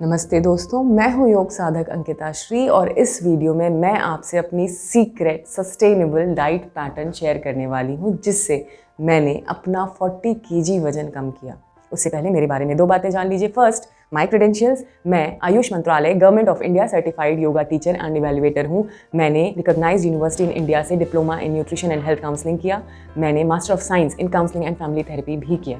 नमस्ते दोस्तों, मैं हूं योग साधक अंकिता श्री और इस वीडियो में मैं आपसे अपनी secret sustainable diet pattern share करने वाली हूं जिससे मैंने अपना 40 kg वजन कम किया। उससे पहले मेरे बारे में दो बातें जान लीजिए। First, my credentials. मैं आयुष मंत्रालय government of India certified yoga teacher and evaluator हूँ। मैंने रिकॉग्नाइज्ड यूनिवर्सिटी इन इंडिया से diploma in nutrition and health counselling किया। मैंने master of science in counselling and family therapy भी किया।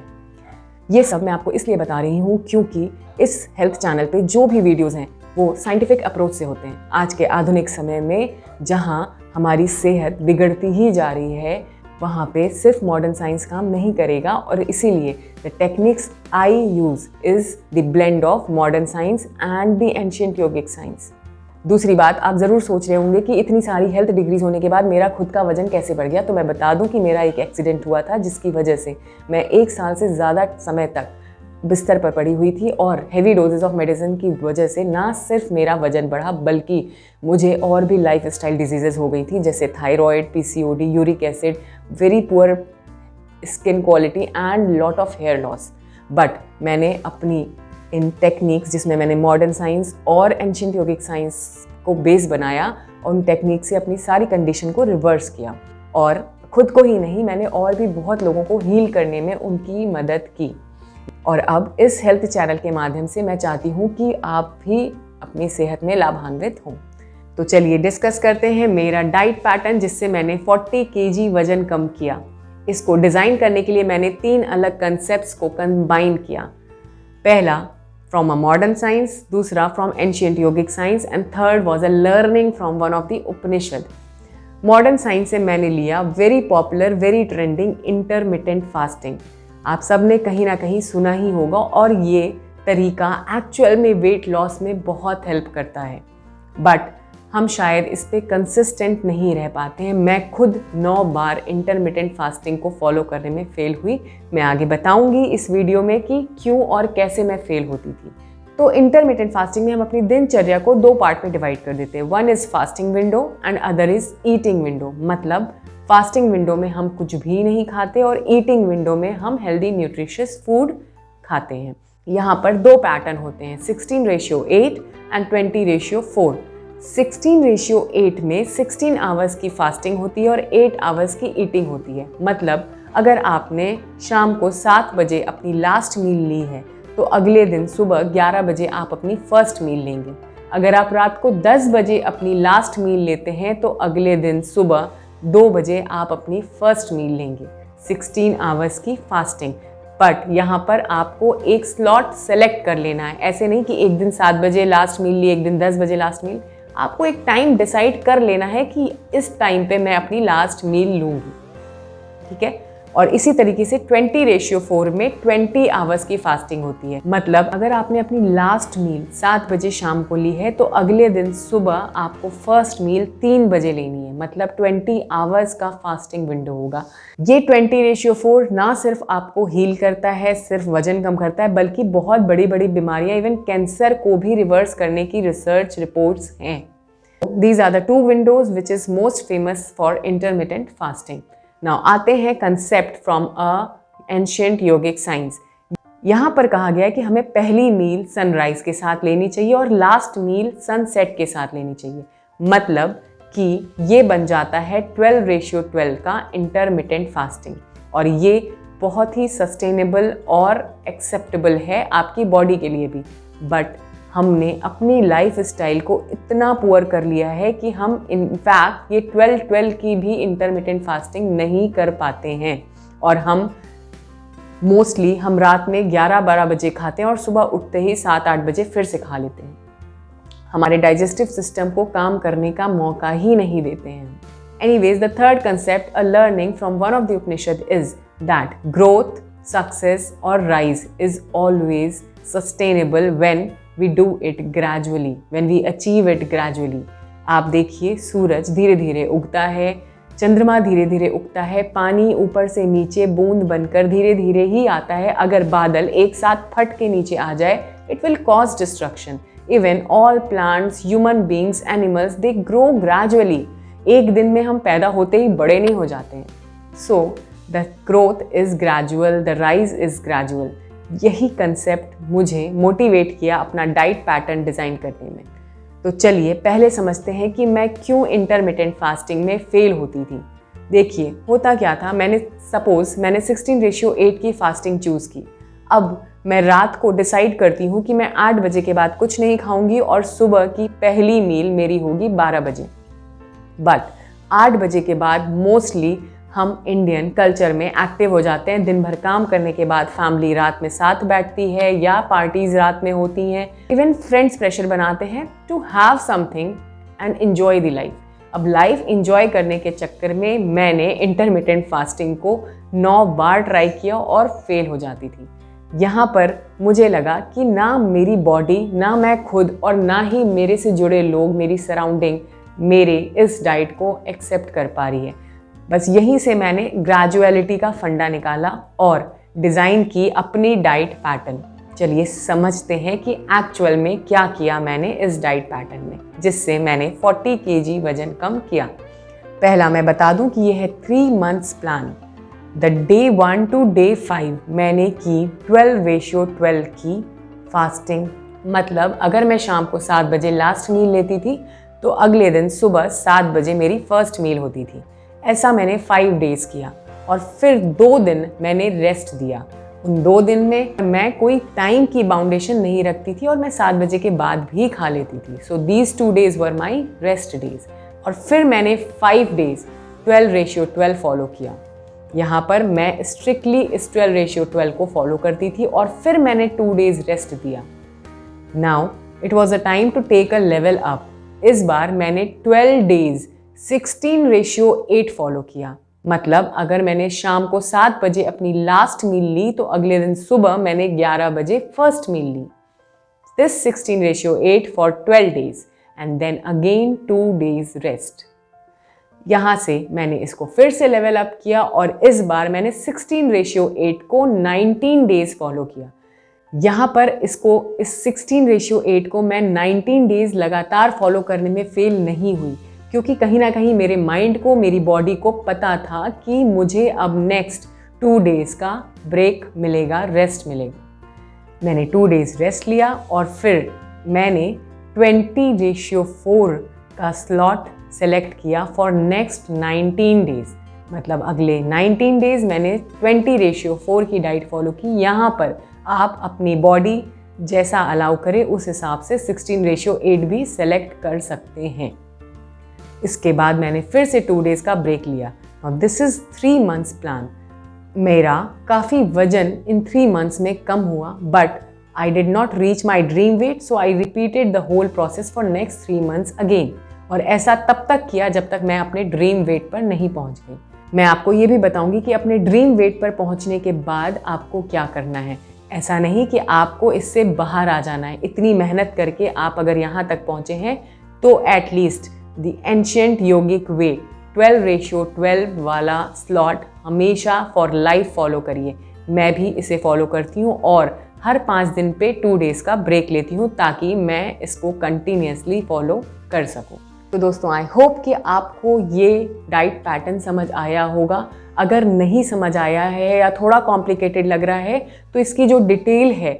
ये सब मैं आपको इसलिए बता रही हूँ क्योंकि इस हेल्थ चैनल पे जो भी वीडियोस हैं वो साइंटिफिक अप्रोच से होते हैं। आज के आधुनिक समय में जहाँ हमारी सेहत बिगड़ती ही जा रही है वहाँ पे सिर्फ मॉडर्न साइंस काम नहीं करेगा और इसीलिए the techniques I use is the blend of modern science and the ancient yogic science. दूसरी बात, आप ज़रूर सोच रहे होंगे कि इतनी सारी हेल्थ डिग्रीज होने के बाद मेरा खुद का वजन कैसे बढ़ गया। तो मैं बता दूं कि मेरा एक एक्सीडेंट हुआ था जिसकी वजह से मैं 1 साल से ज़्यादा समय तक बिस्तर पर पड़ी हुई थी और हेवी डोजेस ऑफ मेडिसिन की वजह से ना सिर्फ मेरा वजन बढ़ा बल्कि मुझे और भी लाइफ स्टाइल डिजीज़ेज हो गई थी जैसे thyroid, PCOD, uric acid, very poor skin quality and lot of hair loss. But मैंने अपनी इन टेक्निक्स जिसमें मैंने मॉडर्न साइंस और एंशिएंट योगिक साइंस को बेस बनाया और उन टेक्निक से अपनी सारी कंडीशन को रिवर्स किया और खुद को ही नहीं, मैंने और भी बहुत लोगों को हील करने में उनकी मदद की। और अब इस हेल्थ चैनल के माध्यम से मैं चाहती हूँ कि आप भी अपनी सेहत में लाभान्वित हों। तो चलिए डिस्कस करते हैं मेरा डाइट पैटर्न जिससे मैंने 40 kg वजन कम किया। इसको डिज़ाइन करने के लिए मैंने 3 अलग कंसेप्ट्स को कंबाइन किया। पहला from a modern science, दूसरा from ancient yogic science and third was a learning from one of the Upanishad. Modern science से मैंने लिया very popular, very trending intermittent fasting. आप सब ने कहीं ना कहीं सुना ही होगा और ये तरीका एक्चुअल में वेट लॉस में बहुत हेल्प करता है बट हम शायद इस पे कंसिस्टेंट नहीं रह पाते हैं। मैं खुद 9 बार इंटरमिटेंट फास्टिंग को फॉलो करने में फेल हुई। मैं आगे बताऊंगी इस वीडियो में कि क्यों और कैसे मैं फेल होती थी। तो इंटरमिटेंट फास्टिंग में हम अपनी दिनचर्या को 2 पार्ट में डिवाइड कर देते हैं। One is fasting window and other is eating window. मतलब फास्टिंग विंडो में हम कुछ भी नहीं खाते और ईटिंग विंडो में हम हेल्दी न्यूट्रिशियस फूड खाते हैं। यहाँ पर 2 पैटर्न होते हैं, 16:8 एंड 20:4। 16:8 में 16 आवर्स की फास्टिंग होती है और 8 आवर्स की ईटिंग होती है। मतलब अगर आपने शाम को 7 बजे अपनी लास्ट मील ली है तो अगले दिन सुबह 11 बजे आप अपनी फर्स्ट मील लेंगे। अगर आप रात को 10 बजे अपनी लास्ट मील लेते हैं तो अगले दिन सुबह 2 बजे आप अपनी फर्स्ट मील लेंगे। 16 आवर्स की फास्टिंग। बट यहाँ पर आपको एक स्लॉट सेलेक्ट कर लेना है। ऐसे नहीं कि एक दिन 7 बजे लास्ट मील ली, एक दिन 10 बजे लास्ट मील। आपको एक टाइम डिसाइड कर लेना है कि इस टाइम पे मैं अपनी लास्ट मील लूँगी, ठीक है। और इसी तरीके से 20:4 में 20 आवर्स की फास्टिंग होती है। मतलब अगर आपने अपनी लास्ट मील 7 बजे शाम को ली है तो अगले दिन सुबह आपको फर्स्ट मील 3 बजे लेनी है। मतलब 20 आवर्स का फास्टिंग विंडो होगा। ये 20:4 ना सिर्फ आपको हील करता है, सिर्फ वजन कम करता है, बल्कि बहुत बड़ी बड़ी बीमारियां, इवन कैंसर को भी रिवर्स करने की रिसर्च रिपोर्ट्स हैं। These are the 2 windows which is most famous for intermittent fasting. Now आते हैं concept from ancient yogic science. यहाँ पर कहा गया है कि हमें पहली मील सनराइज के साथ लेनी चाहिए और लास्ट मील सनसेट के साथ लेनी चाहिए। मतलब कि ये बन जाता है 12:12 का इंटरमिटेंट फास्टिंग और ये बहुत ही सस्टेनेबल और एक्सेप्टेबल है आपकी बॉडी के लिए भी। बट हमने अपनी लाइफ स्टाइल को इतना पुअर कर लिया है कि हम इनफैक्ट ये 12-12 की भी इंटरमिटेंट फास्टिंग नहीं कर पाते हैं और हम मोस्टली रात में 11-12 बजे खाते हैं और सुबह उठते ही 7-8 बजे फिर से खा लेते हैं। हमारे डाइजेस्टिव सिस्टम को काम करने का मौका ही नहीं देते हैं। Anyways, the third concept, a learning from one of the Upanishad is that growth, success और rise is always sustainable when we do it gradually, when we achieve it gradually. आप देखिए, सूरज धीरे धीरे उगता है, चंद्रमा धीरे धीरे उगता है, पानी ऊपर से नीचे बूंद बनकर धीरे धीरे ही आता है। अगर बादल एक साथ फट के नीचे आ जाए, it will cause destruction. Even all plants, human beings, animals, they grow gradually. एक दिन में हम पैदा होते ही बड़े नहीं हो जाते हैं। So the growth is gradual, the rise is gradual. यही कंसेप्ट मुझे मोटिवेट किया अपना डाइट पैटर्न डिज़ाइन करने में। तो चलिए पहले समझते हैं कि मैं क्यों इंटरमिटेंट फास्टिंग में फेल होती थी। देखिए होता क्या था, मैंने 16:8 की फास्टिंग चूज़ की। अब मैं रात को डिसाइड करती हूँ कि मैं 8 बजे के बाद कुछ नहीं खाऊंगी और सुबह की पहली मील मेरी होगी 12 बजे। बट 8 बजे के बाद मोस्टली हम इंडियन कल्चर में एक्टिव हो जाते हैं। दिन भर काम करने के बाद फैमिली रात में साथ बैठती है या पार्टीज रात में होती हैं। इवन फ्रेंड्स प्रेशर बनाते हैं to have something and enjoy the life. अब लाइफ एंजॉय करने के चक्कर में मैंने इंटरमिटेंट फास्टिंग को 9 बार ट्राई किया और फेल हो जाती थी। यहाँ पर मुझे लगा कि ना मेरी बॉडी, ना मैं खुद और ना ही मेरे से जुड़े लोग, मेरी सराउंडिंग मेरे इस डाइट को एक्सेप्ट कर पा रही है। बस यहीं से मैंने ग्रेजुअलिटी का फंडा निकाला और डिज़ाइन की अपनी डाइट पैटर्न। चलिए समझते हैं कि एक्चुअल में क्या किया मैंने इस डाइट पैटर्न में, जिससे मैंने 40 kg वजन कम किया। पहला मैं बता दूं कि यह है 3 months plan. The day 1 to day 5 मैंने की 12:12 की फास्टिंग। मतलब अगर मैं शाम को 7 बजे लास्ट मील लेती थी तो अगले दिन सुबह 7 बजे मेरी फर्स्ट मील होती थी। ऐसा मैंने 5 days किया और फिर 2 दिन मैंने रेस्ट दिया। उन 2 दिन में मैं कोई टाइम की बाउंडेशन नहीं रखती थी और मैं 7 बजे के बाद भी खा लेती थी। So these 2 days were my rest days. और फिर मैंने 5 days 12:12 फॉलो किया। यहाँ पर मैं स्ट्रिक्टली इस 12:12 को फॉलो करती थी और फिर मैंने 2 days रेस्ट दिया। Now it was a time to take a level up. इस बार मैंने 12 days 16:8 फॉलो किया। मतलब अगर मैंने शाम को 7 बजे अपनी लास्ट मील ली तो अगले दिन सुबह मैंने 11 बजे फर्स्ट मील ली। This 16:8 for 12 days and then again 2 days rest. यहाँ से मैंने इसको फिर से लेवल अप किया और इस बार मैंने 16:8 को 19 days फॉलो किया। यहाँ पर इस 16:8 को मैं 19 days लगातार फॉलो करने में फेल नहीं हुई, क्योंकि कहीं ना कहीं मेरे माइंड को, मेरी बॉडी को पता था कि मुझे अब नेक्स्ट 2 days का ब्रेक मिलेगा, रेस्ट मिलेगा। मैंने 2 days रेस्ट लिया और फिर मैंने 20:4 का स्लॉट सेलेक्ट किया फॉर नेक्स्ट 19 days। मतलब अगले 19 days मैंने 20:4 की डाइट फॉलो की। यहाँ पर आप अपनी बॉडी जैसा अलाउ करे उस हिसाब से 16:8 भी सेलेक्ट कर सकते हैं। इसके बाद मैंने फिर से 2 days का ब्रेक लिया। और दिस इज़ 3 months प्लान। मेरा काफ़ी वजन इन 3 months में कम हुआ, but I did not reach my dream weight, so I repeated the whole process for next 3 months again. और ऐसा तब तक किया जब तक मैं अपने ड्रीम वेट पर नहीं पहुंच गई। मैं आपको ये भी बताऊंगी कि अपने ड्रीम वेट पर पहुंचने के बाद आपको क्या करना है। ऐसा नहीं कि आपको इससे बाहर आ जाना है। इतनी मेहनत करके आप अगर यहाँ तक पहुँचे हैं तो एटलीस्ट द एंशिएंट योगिक वे 12:12 वाला स्लॉट हमेशा फॉर लाइफ फॉलो करिए। मैं भी इसे फॉलो करती हूँ और हर 5 दिन पे 2 days का ब्रेक लेती हूँ ताकि मैं इसको कंटिन्यूसली फॉलो कर सकूँ। तो दोस्तों आई होप कि आपको ये डाइट पैटर्न समझ आया होगा। अगर नहीं समझ आया है या थोड़ा कॉम्प्लिकेटेड लग रहा है तो इसकी जो डिटेल है,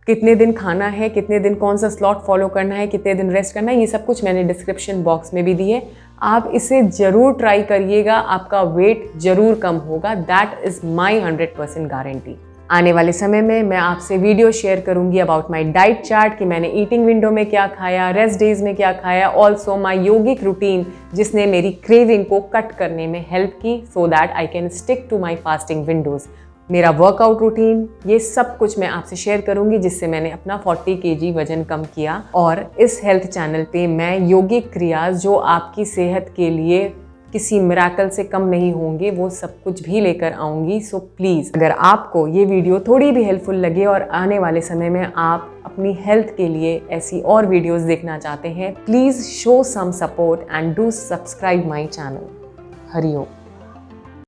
कितने दिन खाना है, कितने दिन कौन सा स्लॉट फॉलो करना है, कितने दिन रेस्ट करना है, ये सब कुछ मैंने डिस्क्रिप्शन बॉक्स में भी दी है। आप इसे ज़रूर ट्राई करिएगा, आपका वेट ज़रूर कम होगा। That is my 100% guarantee. आने वाले समय में मैं आपसे वीडियो शेयर करूंगी अबाउट माय डाइट चार्ट कि मैंने ईटिंग विंडो में क्या खाया, रेस्ट डेज में क्या खाया, ऑल्सो माय योगिक रूटीन जिसने मेरी क्रेविंग को कट करने में हेल्प की so that I can stick to my fasting windows. मेरा वर्कआउट रूटीन, ये सब कुछ मैं आपसे शेयर करूंगी जिससे मैंने अपना 40 kg वजन कम किया। और इस हेल्थ चैनल पे मैं योगिक क्रियाज जो आपकी सेहत के लिए किसी मिराकल से कम नहीं होंगे वो सब कुछ भी लेकर आऊँगी। सो प्लीज़ अगर आपको ये वीडियो थोड़ी भी हेल्पफुल लगे और आने वाले समय में आप अपनी हेल्थ के लिए ऐसी और वीडियोस देखना चाहते हैं, please show some support and do subscribe my channel. Hari Om.